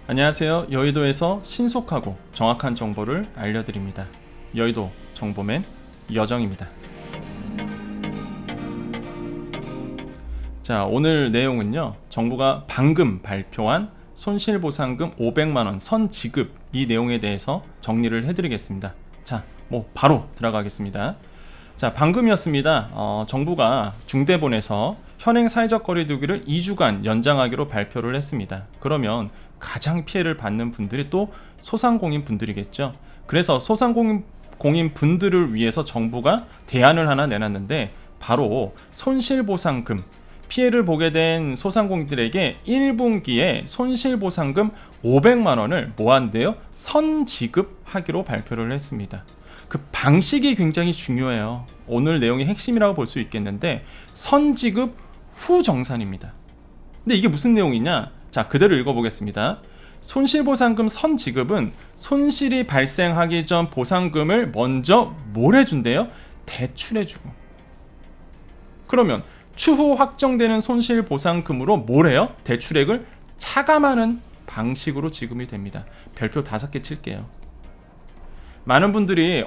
안녕하세요. 여의도에서 신속하고 정확한 정보를 알려드립니다. 여의도 정보맨 여정입니다. 자, 오늘 내용은요, 정부가 방금 발표한 손실보상금 500만원 선지급 이 내용에 대해서 정리를 해드리겠습니다. 자, 바로 들어가겠습니다. 자, 방금이었습니다. 정부가 중대본에서 현행 사회적 거리두기를 2주간 연장하기로 발표를 했습니다. 그러면 가장 피해를 받는 분들이 또 소상공인 분들이겠죠. 그래서 소상공인 분들을 위해서 정부가 대안을 하나 내놨는데, 바로 손실보상금, 피해를 보게 된 소상공인들에게 1분기에 손실보상금 500만원을 뭐한대요? 선지급하기로 발표를 했습니다. 그 방식이 굉장히 중요해요. 오늘 내용의 핵심이라고 볼 수 있겠는데, 선지급 후 정산입니다. 근데 이게 무슨 내용이냐? 자, 그대로 읽어보겠습니다. 손실보상금 선지급은 손실이 발생하기 전 보상금을 먼저 뭘 해준대요? 대출해주고. 그러면 추후 확정되는 손실보상금으로 뭘 해요? 대출액을 차감하는 방식으로 지급이 됩니다. 별표 5개 칠게요. 많은 분들이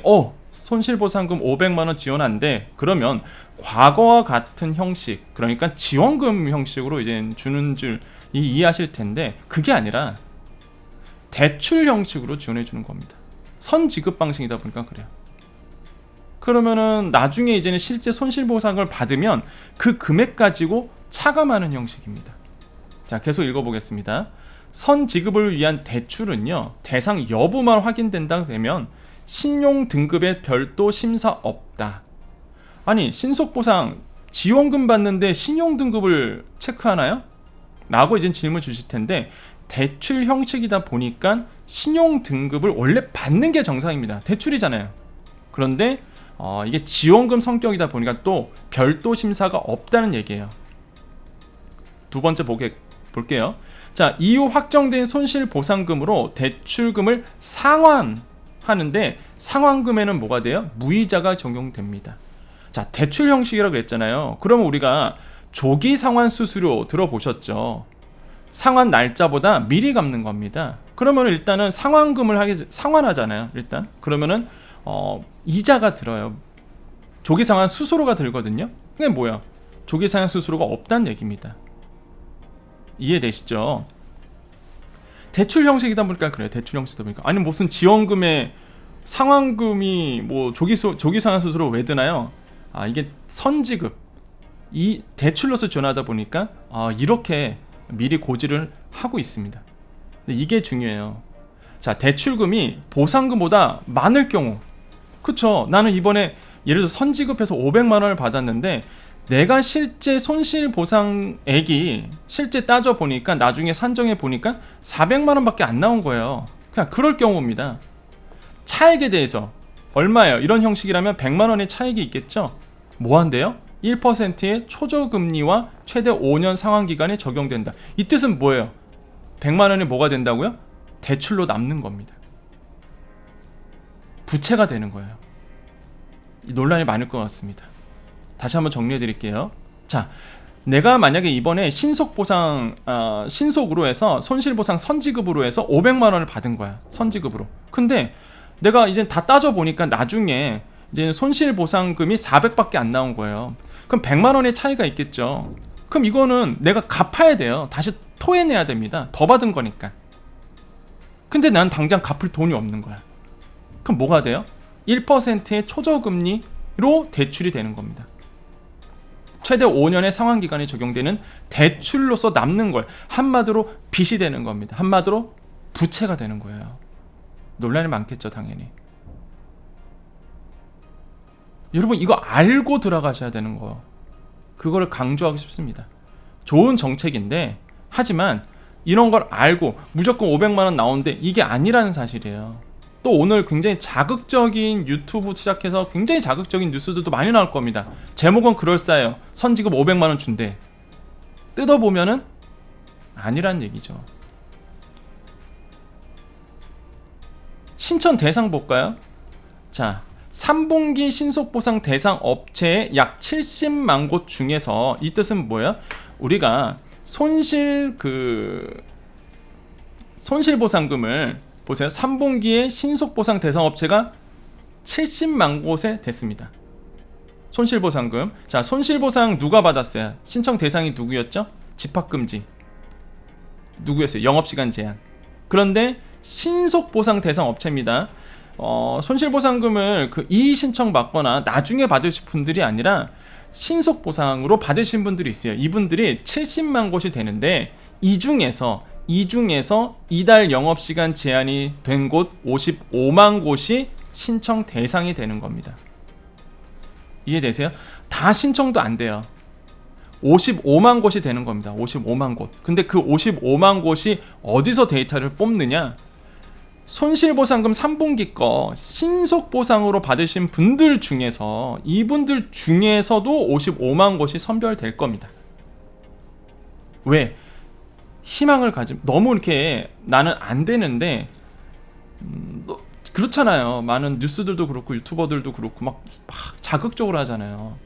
손실보상금 500만원 지원한대. 그러면 과거와 같은 형식, 그러니까 지원금 형식으로 이제 주는 줄 이해하실 텐데, 그게 아니라 대출 형식으로 지원해 주는 겁니다. 선지급 방식이다 보니까 그래요. 그러면은 나중에 이제는 실제 손실보상을 받으면 그 금액 가지고 차감하는 형식입니다. 자, 계속 읽어보겠습니다. 선지급을 위한 대출은요, 대상 여부만 확인된다 되면 신용 등급에 별도 심사 없다. 아니, 신속보상 지원금 받는데 신용 등급을 체크하나요? 라고 이제 질문 주실 텐데, 대출 형식이다 보니까 신용 등급을 원래 받는 게 정상입니다. 대출이잖아요. 그런데 이게 지원금 성격이다 보니까 또 별도 심사가 없다는 얘기예요. 두 번째 볼게요. 자, 이후 확정된 손실보상금으로 대출금을 상환하는데, 상환금에는 뭐가 돼요? 무이자가 적용됩니다. 자, 대출 형식이라고 그랬잖아요. 그러면 우리가 조기 상환 수수료 들어보셨죠? 상환 날짜보다 미리 갚는 겁니다. 그러면 일단은 상환하잖아요. 일단 그러면은 이자가 들어요. 조기 상환 수수료가 들거든요. 그게 뭐야? 조기 상환 수수료가 없다는 얘기입니다. 이해되시죠? 대출 형식이다 보니까 그래요. 대출 형식이다 보니까. 아니, 무슨 지원금에 상환금이 조기 상환 수수료 왜 드나요? 이게 선지급, 이 대출로서 지원하다 보니까 이렇게 미리 고지를 하고 있습니다. 근데 이게 중요해요. 자, 대출금이 보상금보다 많을 경우, 그쵸? 나는 이번에 예를 들어 선지급해서 500만원을 받았는데, 내가 실제 손실보상액이 실제 따져보니까, 나중에 산정해 보니까 400만원밖에 안 나온 거예요. 그냥 그럴 경우입니다. 차액에 대해서 얼마예요? 이런 형식이라면 100만원의 차액이 있겠죠? 뭐 한대요? 1%의 초저금리와 최대 5년 상환기간에 적용된다. 이 뜻은 뭐예요? 100만원이 뭐가 된다고요? 대출로 남는 겁니다. 부채가 되는 거예요. 이 논란이 많을 것 같습니다. 다시 한번 정리해 드릴게요. 자, 내가 만약에 이번에 신속으로 해서 손실보상 선지급으로 해서 500만원을 받은 거야. 선지급으로. 근데 내가 이제 다 따져보니까 나중에 이제 손실보상금이 400밖에 안 나온 거예요. 그럼 100만원의 차이가 있겠죠. 그럼 이거는 내가 갚아야 돼요. 다시 토해내야 됩니다. 더 받은 거니까. 근데 난 당장 갚을 돈이 없는 거야. 그럼 뭐가 돼요? 1%의 초저금리로 대출이 되는 겁니다. 최대 5년의 상환기간이 적용되는 대출로서 남는 걸, 한마디로 빚이 되는 겁니다. 한마디로 부채가 되는 거예요. 논란이 많겠죠, 당연히. 여러분, 이거 알고 들어가셔야 되는 거, 그거를 강조하고 싶습니다. 좋은 정책인데, 하지만 이런 걸 알고 무조건 500만원 나오는데 이게 아니라는 사실이에요. 또 오늘 굉장히 자극적인 유튜브 시작해서 굉장히 자극적인 뉴스들도 많이 나올 겁니다. 제목은 그럴싸해요. 선지급 500만원 준대. 뜯어보면은 아니란 얘기죠. 신청 대상 볼까요? 자, 3분기 신속보상 대상 업체의 약 70만 곳 중에서, 이 뜻은 뭐야? 우리가 손실보상금을 보세요. 3분기에 신속보상 대상업체가 70만 곳에 됐습니다. 손실보상금. 자, 손실보상 누가 받았어요? 신청 대상이 누구였죠? 집합금지. 누구였어요? 영업시간 제한. 그런데 신속보상 대상업체입니다. 손실보상금을 그 이의 신청 받거나 나중에 받으실 분들이 아니라 신속보상으로 받으신 분들이 있어요. 이분들이 70만 곳이 되는데 이 중에서 이달 영업시간 제한이 된 곳 55만 곳이 신청 대상이 되는 겁니다. 이해되세요? 다 신청도 안 돼요. 55만 곳이 되는 겁니다. 55만 곳. 근데 그 55만 곳이 어디서 데이터를 뽑느냐? 손실보상금 3분기 거 신속보상으로 받으신 분들 중에서 이분들 중에서도 55만 곳이 선별될 겁니다. 왜? 희망을 가지 너무 이렇게 나는 안 되는데 그렇잖아요. 많은 뉴스들도 그렇고 유튜버들도 그렇고 막 자극적으로 하잖아요.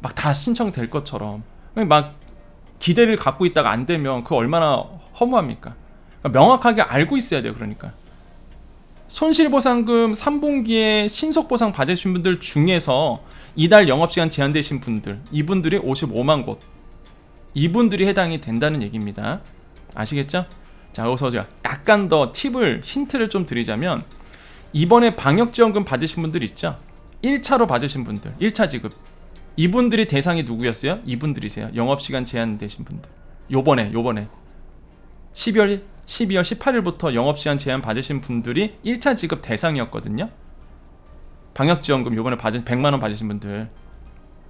막 다 신청될 것처럼 막 기대를 갖고 있다가 안 되면 그거 얼마나 허무합니까? 그러니까 명확하게 알고 있어야 돼요. 그러니까 손실보상금 3분기에 신속보상 받으신 분들 중에서 이달 영업시간 제한되신 분들, 이분들이 55만 곳, 이분들이 해당이 된다는 얘기입니다. 아시겠죠? 자, 여기서 제가 약간 더 힌트를 좀 드리자면, 이번에 방역지원금 받으신 분들 있죠? 1차로 받으신 분들, 1차 지급, 이분들이 대상이 누구였어요? 이분들이세요. 영업시간 제한되신 분들. 요번에 12월 18일부터 영업시간 제한 받으신 분들이 1차 지급 대상이었거든요. 방역지원금 요번에 100만원 받으신 분들.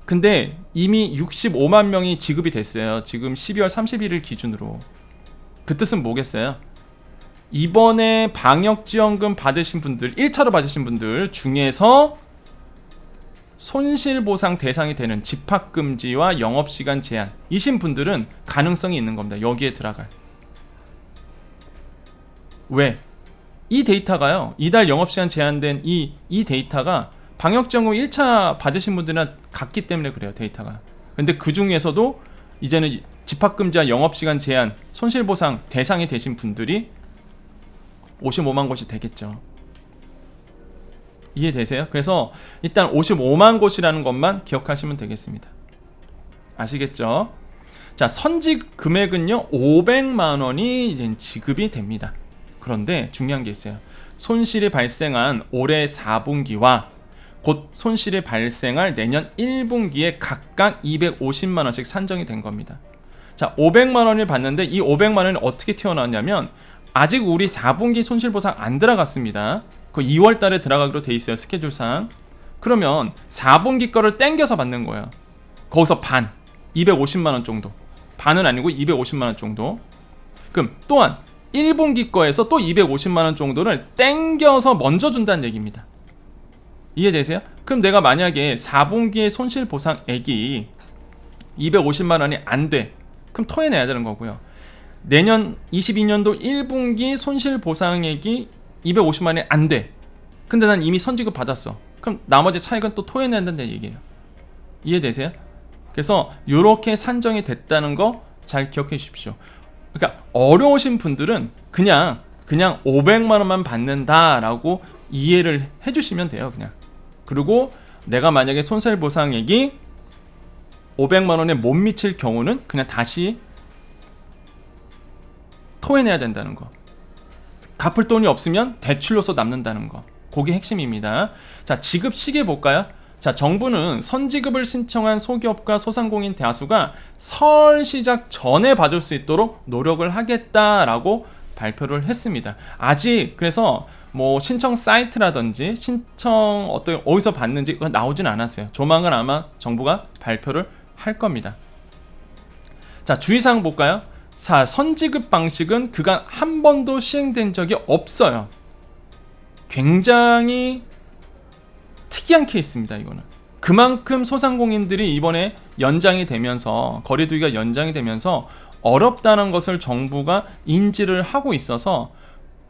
근데 이미 65만 명이 지급이 됐어요. 지금 12월 31일 기준으로. 그 뜻은 뭐겠어요? 이번에 방역지원금 받으신 분들, 1차로 받으신 분들 중에서 손실보상 대상이 되는 집합금지와 영업시간 제한 이신 분들은 가능성이 있는 겁니다. 여기에 들어갈. 왜? 이 데이터가요, 이달 영업시간 제한된 이 데이터가 방역지원금 1차 받으신 분들이나 같기 때문에 그래요. 데이터가. 근데 그 중에서도 이제는 집합금지와 영업시간 제한, 손실보상 대상이 되신 분들이 55만 곳이 되겠죠. 이해되세요? 그래서 일단 55만 곳이라는 것만 기억하시면 되겠습니다. 아시겠죠? 자, 선지급 금액은요 500만 원이 이제 지급이 됩니다. 그런데 중요한 게 있어요. 손실이 발생한 올해 4분기와 곧 손실이 발생할 내년 1분기에 각각 250만 원씩 산정이 된 겁니다. 자, 500만 원을 받는데 이 500만 원이 어떻게 튀어나왔냐면, 아직 우리 4분기 손실보상 안 들어갔습니다. 그 2월 달에 들어가기로 돼 있어요. 스케줄상. 그러면 4분기 거를 땡겨서 받는 거예요. 거기서 반, 250만 원 정도. 반은 아니고 250만 원 정도. 그럼 또한 1분기 거에서 또 250만 원 정도를 땡겨서 먼저 준다는 얘기입니다. 이해되세요? 그럼 내가 만약에 4분기의 손실보상액이 250만 원이 안 돼. 그럼 토해내야 되는 거고요. 내년 22년도 1분기 손실보상액이 250만 원이 안 돼. 근데 난 이미 선지급 받았어. 그럼 나머지 차익은 또 토해내야 된다는 얘기예요. 이해되세요? 그래서 이렇게 산정이 됐다는 거 잘 기억해 주십시오. 그러니까 어려우신 분들은 그냥 500만 원만 받는다라고 이해를 해주시면 돼요. 그냥. 그리고 내가 만약에 손실보상액이 500만 원에 못 미칠 경우는 그냥 다시 토해내야 된다는 거. 갚을 돈이 없으면 대출로서 남는다는 거. 그게 핵심입니다. 자, 지급 시기 볼까요? 자, 정부는 선지급을 신청한 소기업과 소상공인 대다수가 설 시작 전에 받을 수 있도록 노력을 하겠다라고 발표를 했습니다. 아직 그래서 뭐 신청 사이트라든지 신청 어디서 받는지 나오진 않았어요. 조만간 아마 정부가 발표를 할 겁니다. 자, 주의사항 볼까요? 자, 선지급 방식은 그간 한 번도 시행된 적이 없어요. 굉장히 특이한 케이스입니다. 이거는 그만큼 소상공인들이 이번에 연장이 되면서, 거리두기가 연장이 되면서 어렵다는 것을 정부가 인지를 하고 있어서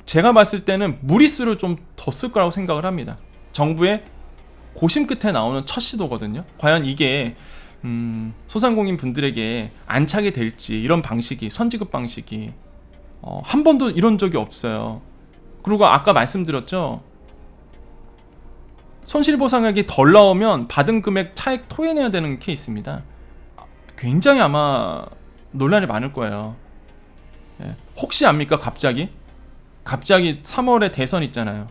제가 봤을 때는 무리수를 좀 더 쓸 거라고 생각을 합니다. 정부의 고심 끝에 나오는 첫 시도거든요. 과연 이게 소상공인 분들에게 안착이 될지, 이런 방식이, 선지급 방식이 한 번도 이런 적이 없어요. 그리고 아까 말씀드렸죠. 손실보상액이 덜 나오면 받은 금액 차액 토해내야 되는 케이스입니다. 굉장히 아마 논란이 많을 거예요. 혹시 압니까? 갑자기 3월에 대선 있잖아요.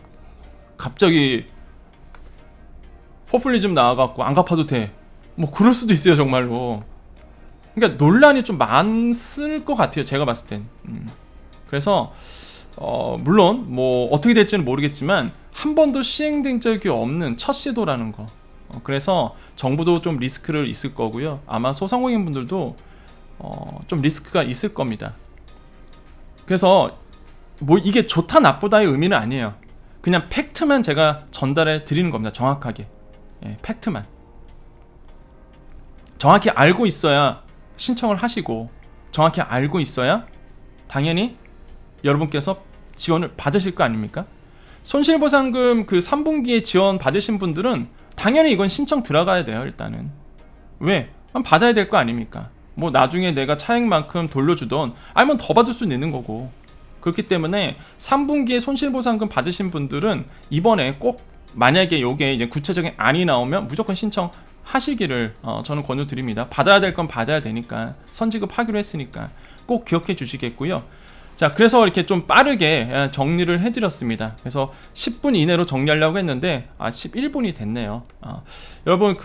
갑자기 포퓰리즘 나와갖고 안 갚아도 돼. 뭐 그럴 수도 있어요, 정말로. 그러니까 논란이 좀 많을 것 같아요, 제가 봤을 땐. 그래서 물론 뭐 어떻게 될지는 모르겠지만 한 번도 시행된 적이 없는 첫 시도라는 거. 그래서 정부도 좀 리스크를 있을 거고요. 아마 소상공인 분들도 좀 리스크가 있을 겁니다. 그래서 뭐 이게 좋다 나쁘다의 의미는 아니에요. 그냥 팩트만 제가 전달해 드리는 겁니다. 정확하게. 팩트만. 정확히 알고 있어야 신청을 하시고, 정확히 알고 있어야 당연히 여러분께서 지원을 받으실 거 아닙니까? 손실보상금 그 3분기에 지원 받으신 분들은 당연히 이건 신청 들어가야 돼요. 일단은. 왜? 받아야 될 거 아닙니까? 뭐 나중에 내가 차액만큼 돌려주던 아니면 더 받을 수는 있는 거고. 그렇기 때문에 3분기에 손실보상금 받으신 분들은 이번에 꼭 만약에 요게 이제 구체적인 안이 나오면 무조건 신청하시기를 저는 권유드립니다. 받아야 될 건 받아야 되니까, 선지급하기로 했으니까 꼭 기억해 주시겠고요. 자, 그래서 이렇게 좀 빠르게 정리를 해드렸습니다. 그래서 10분 이내로 정리하려고 했는데 11분이 됐네요. 여러분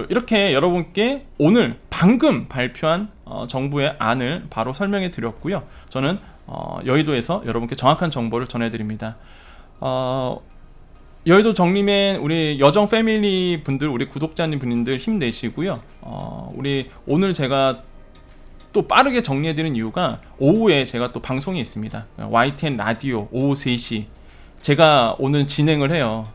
이렇게 여러분께 오늘 방금 발표한 정부의 안을 바로 설명해 드렸고요. 저는 여의도에서 여러분께 정확한 정보를 전해드립니다. 여의도 정리맨 우리 여정 패밀리 분들, 우리 구독자님 분들 힘내시고요. 우리 오늘 제가 또 빠르게 정리해드리는 이유가 오후에 제가 또 방송이 있습니다. YTN 라디오 오후 3시 제가 오늘 진행을 해요.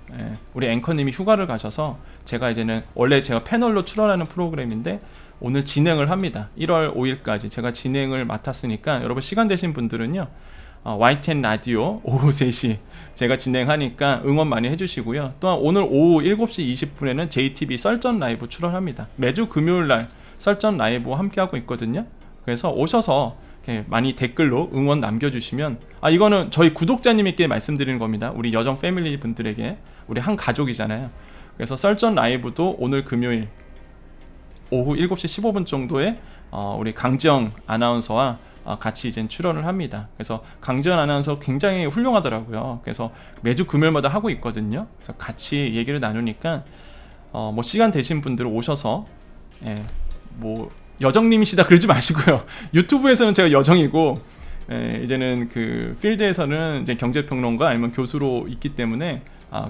우리 앵커님이 휴가를 가셔서 제가 이제는 원래 제가 패널로 출연하는 프로그램인데 오늘 진행을 합니다. 1월 5일까지 제가 진행을 맡았으니까 여러분 시간 되신 분들은요, YTN 라디오 오후 3시 제가 진행하니까 응원 많이 해주시고요. 또한 오늘 오후 7시 20분에는 JTB 썰전 라이브 출연합니다. 매주 금요일날 썰전 라이브와 함께하고 있거든요. 그래서 오셔서 이렇게 많이 댓글로 응원 남겨주시면, 이거는 저희 구독자님께 말씀드리는 겁니다. 우리 여정 패밀리 분들에게, 우리 한 가족이잖아요. 그래서 썰전 라이브도 오늘 금요일 오후 7시 15분 정도에 우리 강지영 아나운서와 같이 이제 출연을 합니다. 그래서 강지영 아나운서 굉장히 훌륭하더라고요. 그래서 매주 금요일마다 하고 있거든요. 그래서 같이 얘기를 나누니까 뭐 시간 되신 분들 오셔서 뭐 여정님이시다 그러지 마시고요. 유튜브에서는 제가 여정이고 이제는 그 필드에서는 이제 경제평론가 아니면 교수로 있기 때문에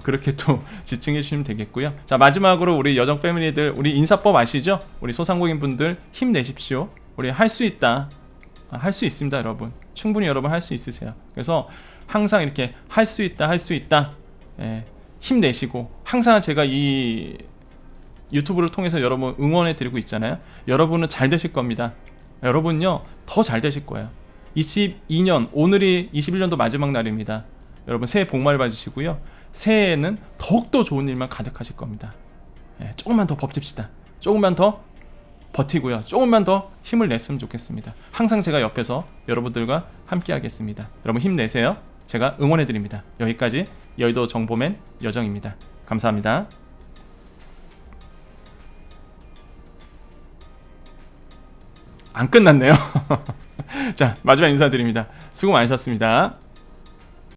그렇게 또 지칭해 주시면 되겠고요. 자, 마지막으로 우리 여정 패밀리들, 우리 인사법 아시죠? 우리 소상공인 분들 힘내십시오. 우리 할 수 있다. 할 수 있습니다, 여러분. 충분히 여러분 할 수 있으세요. 그래서 항상 이렇게 할 수 있다, 할 수 있다. 힘내시고, 항상 제가 이 유튜브를 통해서 여러분 응원해 드리고 있잖아요. 여러분은 잘 되실 겁니다. 여러분요, 더 잘 되실 거예요. 22년, 오늘이 21년도 마지막 날입니다. 여러분 새해 복 많이 받으시고요. 새해에는 더욱더 좋은 일만 가득하실 겁니다. 조금만 더 버팁시다. 조금만 더 버티고요. 조금만 더 힘을 냈으면 좋겠습니다. 항상 제가 옆에서 여러분들과 함께 하겠습니다. 여러분 힘내세요. 제가 응원해 드립니다. 여기까지 여의도 정보맨 여정입니다. 감사합니다. 안 끝났네요. 자, 마지막 인사드립니다. 수고 많으셨습니다.